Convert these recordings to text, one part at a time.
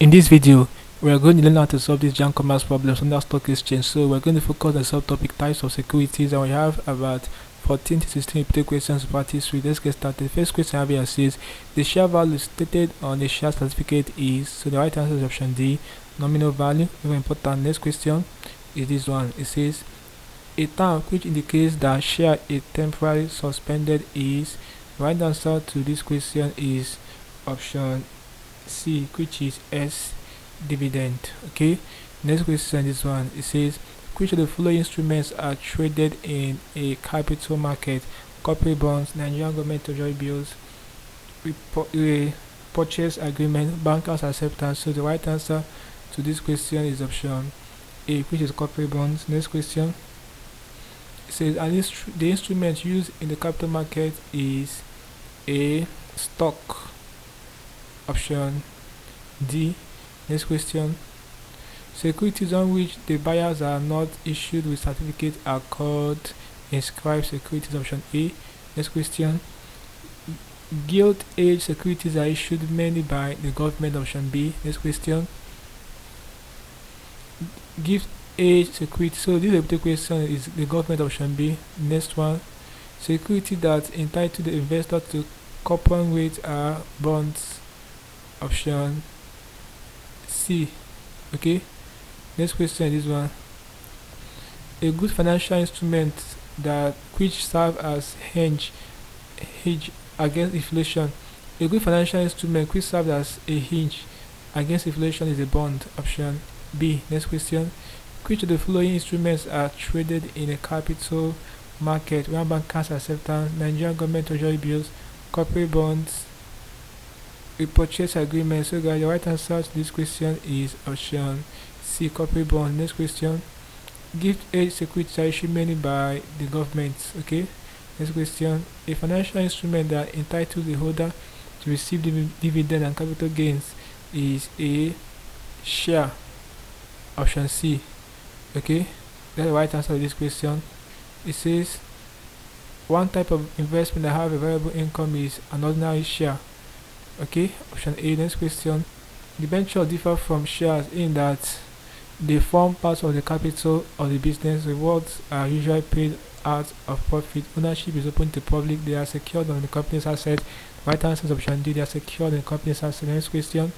In this video, we are going to learn how to solve these JAMB commerce problems under stock exchange. So we're going to focus on subtopic types of securities, and we have about 14 to 16 repeated questions to practice with. Let's get started. The first question I have here says the share value stated on the share certificate is, so the right answer is option D, nominal value. Very important. Next question is this one. It says a term which indicates that share is temporarily suspended is. The right answer to this question is option C, which is S, dividend. Okay, next question, this one. It says which of the following instruments are traded in a capital market? Corporate bonds, Nigerian government treasury bills, purchase agreement, bankers acceptance. So the right answer to this question is option A, which is corporate bonds. Next question, it says the instrument used in the capital market is a stock, option D. Next question, securities on which the buyers are not issued with certificate are called inscribed securities, option A. Next question, gilt age securities are issued mainly by the government, option B. Next question, gilt age security, so this repeated question is the government, option B. Next one, security that entitle the investor to coupon rate are bonds, option C. Okay, next question, this one, a good financial instrument that which serve as hedge against inflation. A good financial instrument which serves as a hedge against inflation is a bond, option B. Next question, which of the following instruments are traded in a capital market? Where bankers acceptance, Nigerian government treasury bills, corporate bonds, a purchase agreement. So guys, the right answer to this question is option C, corporate bond. Next question, gift age securities are issued mainly by the government. Okay, next question, a financial instrument that entitles the holder to receive dividend and capital gains is a share, option C. Okay, that's the right answer to this question. It says one type of investment that have a variable income is an ordinary share. Okay, option A. Next question, debentures differ from shares in that they form parts of the capital of the business. Rewards are usually paid out of profit. Ownership is open to public. They are secured on the company's asset. Right answer is option D, they are secured on the company's asset. Next question,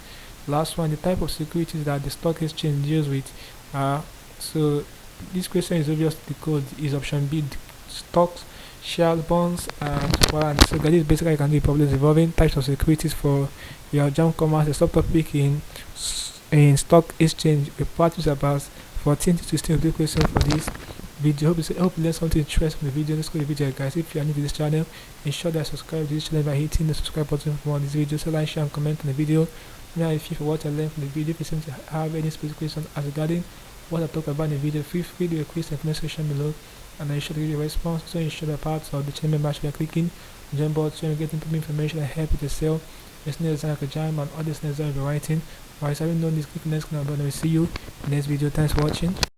last one, the type of securities that the stock exchange deals with are, so this question is obvious, the code is option B, stocks, shares, bonds, and warrants. So that is basically you can do problems involving types of securities for your JAMB commerce. The subtopic in stock exchange. We practice about 14 to 16 of the questions for this video. Hope you learned something interesting from the video. Let's go to the video, guys. If you are new to this channel, ensure that you subscribe to this channel by hitting the subscribe button for more of these videos. So like, share, and comment on the video. Now, if you what I learned from the video, if you seem to have any specific questions as regarding what I talk about in the video, feel free to request in the comment section below, and I should give you a response. So ensure that parts of the channel membership by clicking join board, so you get information that help you to sell listening design like a JAMB and all this design you'll be writing. Alright, so having known this, click the next button and we'll see you in the next video. Thanks for watching.